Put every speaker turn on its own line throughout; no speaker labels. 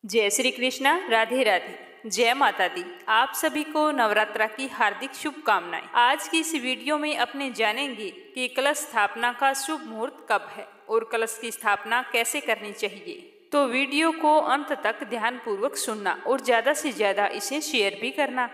जय श्री कृष्णा, राधे राधे, जय माता दी। आप सभी को नवरात्रा की हार्दिक शुभकामनाएं। आज की इस वीडियो में अपने जानेंगे कि कलश स्थापना का शुभ मुहूर्त कब है और कलश की स्थापना कैसे करनी चाहिए। तो वीडियो को अंत तक ध्यान पूर्वक सुनना और ज्यादा से ज्यादा इसे शेयर भी करना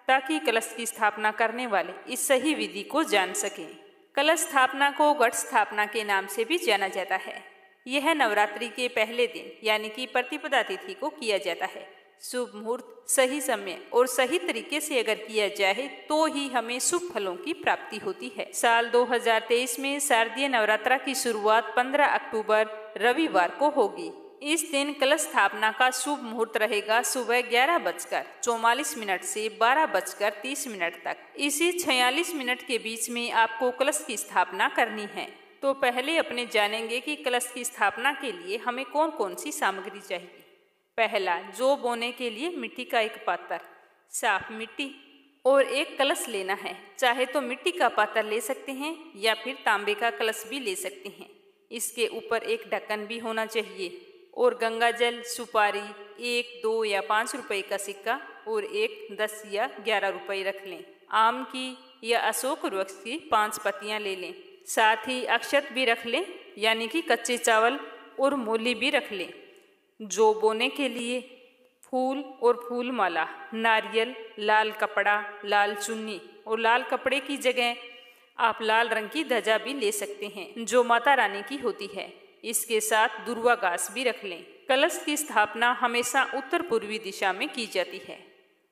ताकि कलश की स्थापना करने वाले इस सही विधि को जान सकें। कलश स्थापना को घट स्थापना के नाम से भी जाना जाता है। यह नवरात्रि के पहले दिन यानी कि प्रतिपदा तिथि को किया जाता है। शुभ मुहूर्त, सही समय और सही तरीके से अगर किया जाए तो ही हमें शुभ फलों की प्राप्ति होती है। साल 2023 में शारदीय नवरात्रा की शुरुआत 15 अक्टूबर रविवार को होगी। इस दिन कलश स्थापना का शुभ मुहूर्त रहेगा सुबह 11:44 से 12:30 तक। इसी 46 मिनट के बीच में आपको कलश की स्थापना करनी है। तो पहले अपने जानेंगे कि कलश की स्थापना के लिए हमें कौन कौन सी सामग्री चाहिए। पहला, जौ बोने के लिए मिट्टी का एक पात्र, साफ मिट्टी और एक कलश लेना है। चाहे तो मिट्टी का पात्र ले सकते हैं या फिर तांबे का कलश भी ले सकते हैं। इसके ऊपर एक ढक्कन भी होना चाहिए और गंगा जल, सुपारी, 1, 2 या 5 रुपए का सिक्का और एक 10 या 11 रुपए रख लें। आम की या अशोक वृक्ष की 5 पत्तियां ले लें। साथ ही अक्षत भी रख लें यानी कि कच्चे चावल और मूली भी रख लें। जौ बोने के लिए फूल और फूल माला, नारियल, लाल कपड़ा, लाल चुन्नी और लाल कपड़े की जगह आप लाल रंग की ध्वजा भी ले सकते हैं जो माता रानी की होती है। इसके साथ दुर्वा घास भी रख लें। कलश की स्थापना हमेशा उत्तर पूर्वी दिशा में की जाती है।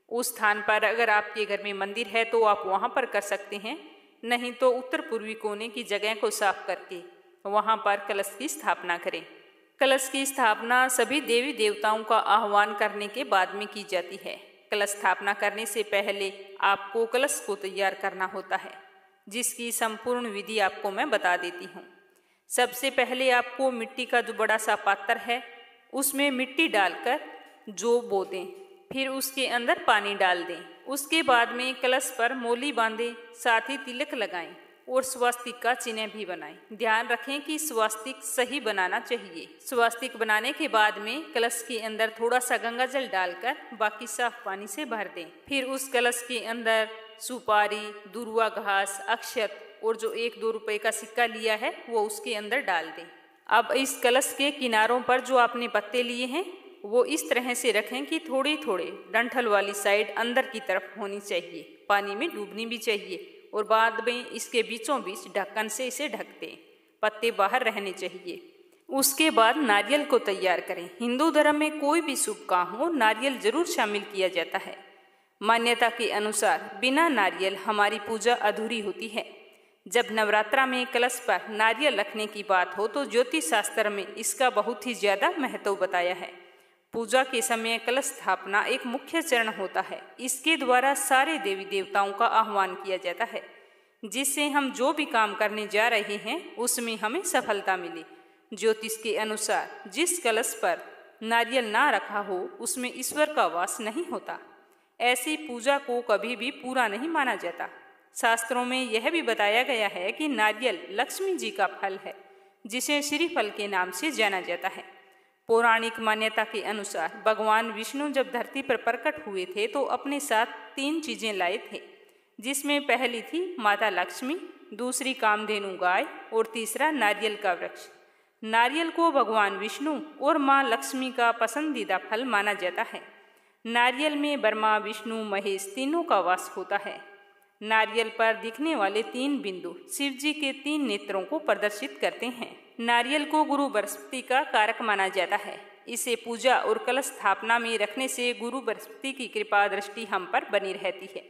उस स्थान पर अगर आपके घर में मंदिर है तो आप वहां पर कर सकते हैं, नहीं तो उत्तर पूर्वी कोने की जगह को साफ करके वहां पर कलश की स्थापना करें। कलश की स्थापना सभी देवी देवताओं का आह्वान करने के बाद में की जाती है। कलश स्थापना करने से पहले आपको कलश को तैयार करना होता है, जिसकी संपूर्ण विधि आपको मैं बता देती हूँ। सबसे पहले आपको मिट्टी का जो बड़ा सा पात्र है उसमें मिट्टी डालकर जौ बो दें, फिर उसके अंदर पानी डाल दें। उसके बाद में कलश पर मोली बांधें, साथ ही तिलक लगाएं और स्वास्तिक का चिन्ह भी बनाएं। ध्यान रखें कि स्वास्तिक सही बनाना चाहिए। स्वास्तिक बनाने के बाद में कलश के अंदर थोड़ा सा गंगा जल डालकर बाकी साफ पानी से भर दें। फिर उस कलश के अंदर सुपारी, दुर्वा घास, अक्षत और जो 1-2 रुपए का सिक्का लिया है वो उसके अंदर डाल दें। अब इस कलश के किनारों पर जो आपने पत्ते लिए हैं वो इस तरह से रखें कि थोड़े थोड़े डंठल वाली साइड अंदर की तरफ होनी चाहिए, पानी में डूबनी भी चाहिए और बाद में इसके बीचों बीच ढक्कन से इसे ढक दें। पत्ते बाहर रहने चाहिए। उसके बाद नारियल को तैयार करें। हिंदू धर्म में कोई भी शुभ काम हो नारियल जरूर शामिल किया जाता है। मान्यता के अनुसार बिना नारियल हमारी पूजा अधूरी होती है। जब नवरात्रा में कलश पर नारियल रखने की बात हो तो ज्योतिष शास्त्र में इसका बहुत ही ज्यादा महत्व बताया है। पूजा के समय कलश स्थापना एक मुख्य चरण होता है। इसके द्वारा सारे देवी देवताओं का आह्वान किया जाता है, जिससे हम जो भी काम करने जा रहे हैं उसमें हमें सफलता मिले। ज्योतिष के अनुसार जिस कलश पर नारियल ना रखा हो उसमें ईश्वर का वास नहीं होता। ऐसी पूजा को कभी भी पूरा नहीं माना जाता। शास्त्रों में यह भी बताया गया है कि नारियल लक्ष्मी जी का फल है, जिसे श्रीफल के नाम से जाना जाता है। पौराणिक मान्यता के अनुसार भगवान विष्णु जब धरती पर प्रकट हुए थे तो अपने साथ 3 चीजें लाए थे, जिसमें पहली थी माता लक्ष्मी, दूसरी कामधेनु गाय और तीसरा नारियल का वृक्ष। नारियल को भगवान विष्णु और माँ लक्ष्मी का पसंदीदा फल माना जाता है। नारियल में ब्रह्मा, विष्णु, महेश तीनों का वास होता है। नारियल पर दिखने वाले 3 बिंदु शिव जी के 3 नेत्रों को प्रदर्शित करते हैं। नारियल को गुरु बृहस्पति का कारक माना जाता है। इसे पूजा और कलश स्थापना में रखने से गुरु बृहस्पति की कृपा दृष्टि हम पर बनी रहती है।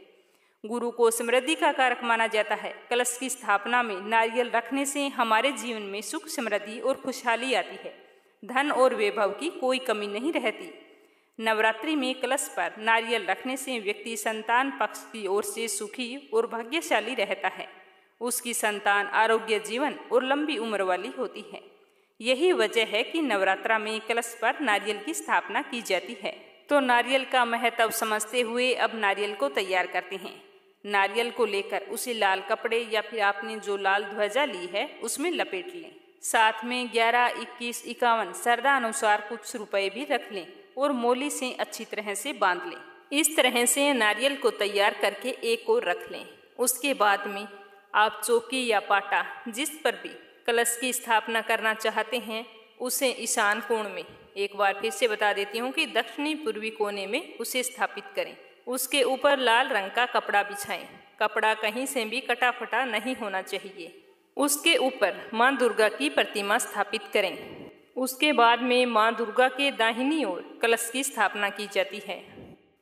गुरु को समृद्धि का कारक माना जाता है। कलश की स्थापना में नारियल रखने से हमारे जीवन में सुख, समृद्धि और खुशहाली आती है। धन और वैभव की कोई कमी नहीं रहती। नवरात्रि में कलश पर नारियल रखने से व्यक्ति संतान पक्ष की ओर से सुखी और भाग्यशाली रहता है। उसकी संतान आरोग्य, जीवन और लंबी उम्र वाली होती है। यही वजह है कि नवरात्रा में कलश पर नारियल की स्थापना की जाती है। तो नारियल का महत्व समझते हुए अब नारियल को तैयार करते हैं। नारियल को लेकर उसे लाल कपड़े या फिर आपने जो लाल ध्वजा ली है उसमें लपेट लें। साथ में 11, 21, 51 श्रद्धा अनुसार कुछ रुपए भी रख लें। और मोली से अच्छी तरह से बांध लें। इस तरह से नारियल को तैयार करके एक ओर रख लें। उसके बाद में आप चौकी या पाटा जिस पर भी कलश की स्थापना करना चाहते हैं उसे ईशान कोण में, एक बार फिर से बता देती हूँ कि दक्षिणी पूर्वी कोने में उसे स्थापित करें। उसके ऊपर लाल रंग का कपड़ा बिछाएं। कपड़ा कहीं से भी कटा फटा नहीं होना चाहिए। उसके ऊपर माँ दुर्गा की प्रतिमा स्थापित करें। उसके बाद में माँ दुर्गा के दाहिनी ओर कलश की स्थापना की जाती है।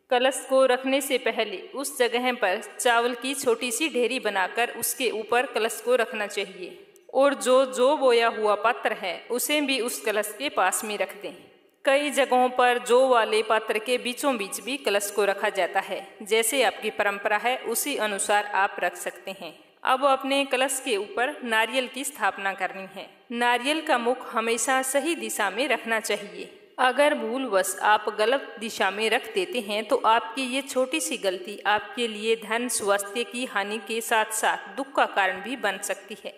कलश को रखने से पहले उस जगह पर चावल की छोटी सी ढेरी बनाकर उसके ऊपर कलश को रखना चाहिए और जो बोया हुआ पात्र है उसे भी उस कलश के पास में रख दें। कई जगहों पर जौ वाले पात्र के बीचों बीच भी कलश को रखा जाता है। जैसे आपकी परंपरा है उसी अनुसार आप रख सकते हैं। अब अपने कलश के ऊपर नारियल की स्थापना करनी है। नारियल का मुख हमेशा सही दिशा में रखना चाहिए। अगर भूलवश आप गलत दिशा में रख देते हैं तो आपकी ये छोटी सी गलती आपके लिए धन स्वास्थ्य की हानि के साथ साथ दुख का कारण भी बन सकती है।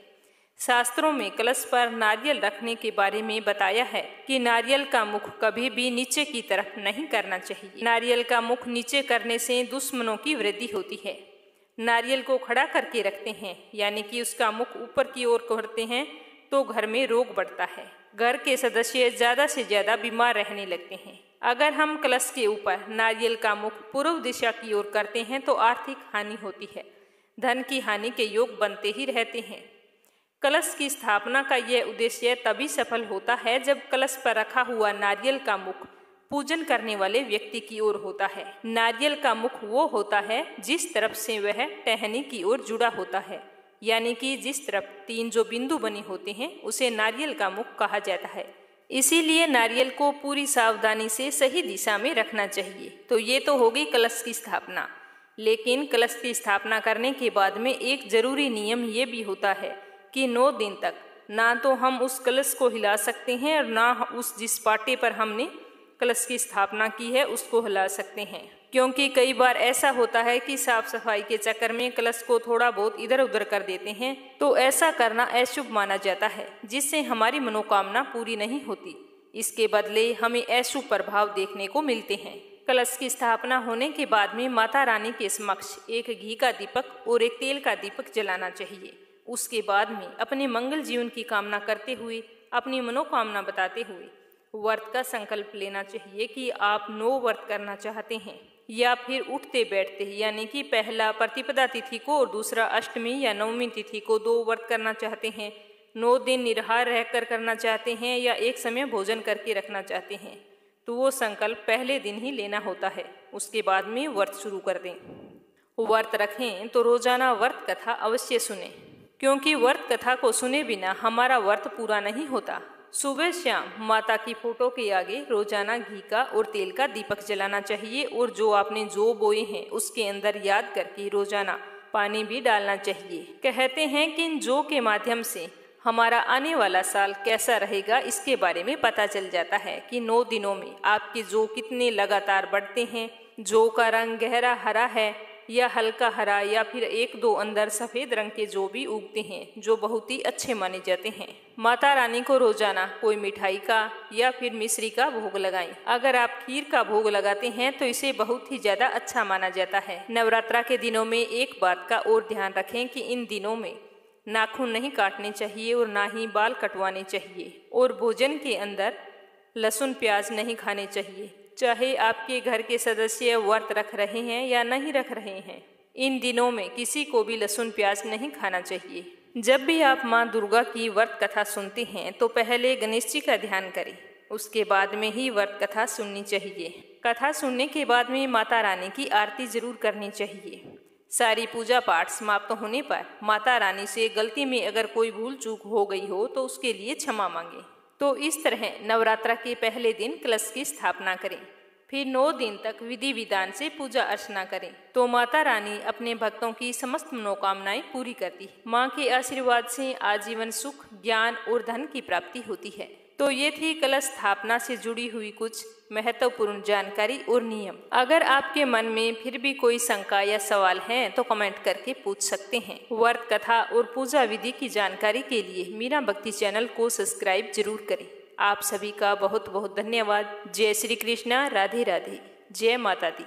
शास्त्रों में कलश पर नारियल रखने के बारे में बताया है कि नारियल का मुख कभी भी नीचे की तरफ नहीं करना चाहिए। नारियल का मुख नीचे करने से दुश्मनों की वृद्धि होती है। नारियल को खड़ा करके रखते हैं यानी कि उसका मुख ऊपर की ओर करते हैं तो घर में रोग बढ़ता है। घर के सदस्य ज़्यादा से ज़्यादा बीमार रहने लगते हैं। अगर हम कलश के ऊपर नारियल का मुख पूर्व दिशा की ओर करते हैं तो आर्थिक हानि होती है। धन की हानि के योग बनते ही रहते हैं। कलश की स्थापना का यह उद्देश्य तभी सफल होता है जब कलश पर रखा हुआ नारियल का मुख पूजन करने वाले व्यक्ति की ओर होता है। नारियल का मुख वो होता है जिस तरफ से वह टहनी की ओर जुड़ा होता है, यानी कि जिस तरफ 3 जो बिंदु बने होते हैं उसे नारियल का मुख कहा जाता है। इसीलिए नारियल को पूरी सावधानी से सही दिशा में रखना चाहिए। तो ये तो हो गई कलश की स्थापना। लेकिन कलश की स्थापना करने के बाद में एक जरूरी नियम ये भी होता है कि 9 दिन तक ना तो हम उस कलश को हिला सकते हैं और ना उस जिस पाटे पर हमने कलश की स्थापना की है उसको हिला सकते हैं। क्योंकि कई बार ऐसा होता है कि साफ सफाई के चक्कर में कलश को थोड़ा बहुत इधर उधर कर देते हैं, तो ऐसा करना अशुभ माना जाता है, जिससे हमारी मनोकामना पूरी नहीं होती। इसके बदले हमें अशुभ प्रभाव देखने को मिलते हैं। कलश की स्थापना होने के बाद में माता रानी के समक्ष एक घी का दीपक और एक तेल का दीपक जलाना चाहिए। उसके बाद में अपने मंगल जीवन की कामना करते हुए, अपनी मनोकामना बताते हुए व्रत का संकल्प लेना चाहिए कि आप 9 व्रत करना चाहते हैं या फिर उठते बैठते यानी कि पहला प्रतिपदा तिथि को और दूसरा अष्टमी या नवमी तिथि को 2 व्रत करना चाहते हैं, 9 दिन निराहार रहकर करना चाहते हैं या एक समय भोजन करके रखना चाहते हैं, तो वो संकल्प पहले दिन ही लेना होता है। उसके बाद में व्रत शुरू कर दें। व्रत रखें तो रोजाना व्रत कथा अवश्य सुने, क्योंकि व्रत कथा को सुने बिना हमारा व्रत पूरा नहीं होता। सुबह शाम माता की फोटो के आगे रोजाना घी का और तेल का दीपक जलाना चाहिए और जो आपने जौ बोए हैं उसके अंदर याद करके रोजाना पानी भी डालना चाहिए। कहते हैं कि इन जौ के माध्यम से हमारा आने वाला साल कैसा रहेगा इसके बारे में पता चल जाता है कि 9 दिनों में आपके जौ कितने लगातार बढ़ते हैं। जौ का रंग गहरा हरा है या हल्का हरा या फिर 1-2 अंदर सफ़ेद रंग के जो भी उगते हैं, जो बहुत ही अच्छे माने जाते हैं। माता रानी को रोजाना कोई मिठाई का या फिर मिश्री का भोग लगाएं। अगर आप खीर का भोग लगाते हैं तो इसे बहुत ही ज़्यादा अच्छा माना जाता है। नवरात्रा के दिनों में एक बात का और ध्यान रखें कि इन दिनों में नाखून नहीं काटने चाहिए और ना ही बाल कटवाने चाहिए और भोजन के अंदर लहसुन प्याज नहीं खाने चाहिए, चाहे आपके घर के सदस्य व्रत रख रहे हैं या नहीं रख रहे हैं। इन दिनों में किसी को भी लहसुन प्याज नहीं खाना चाहिए। जब भी आप माँ दुर्गा की व्रत कथा सुनते हैं तो पहले गणेश जी का ध्यान करें, उसके बाद में ही व्रत कथा सुननी चाहिए। कथा सुनने के बाद में माता रानी की आरती जरूर करनी चाहिए। सारी पूजा पाठ समाप्त होने पर माता रानी से गलती में अगर कोई भूल चूक हो गई हो तो उसके लिए क्षमा मांगे। तो इस तरह नवरात्रा के पहले दिन कलश की स्थापना करें, फिर 9 दिन तक विधि विधान से पूजा अर्चना करें तो माता रानी अपने भक्तों की समस्त मनोकामनाएं पूरी करती है। माँ के आशीर्वाद से आजीवन सुख, ज्ञान और धन की प्राप्ति होती है। तो ये थी कलश स्थापना से जुड़ी हुई कुछ महत्वपूर्ण जानकारी और नियम। अगर आपके मन में फिर भी कोई शंका या सवाल है तो कमेंट करके पूछ सकते हैं। व्रत कथा और पूजा विधि की जानकारी के लिए मीरा भक्ति चैनल को सब्सक्राइब जरूर करें। आप सभी का बहुत बहुत धन्यवाद। जय श्री कृष्णा। राधे राधे। जय माता दी।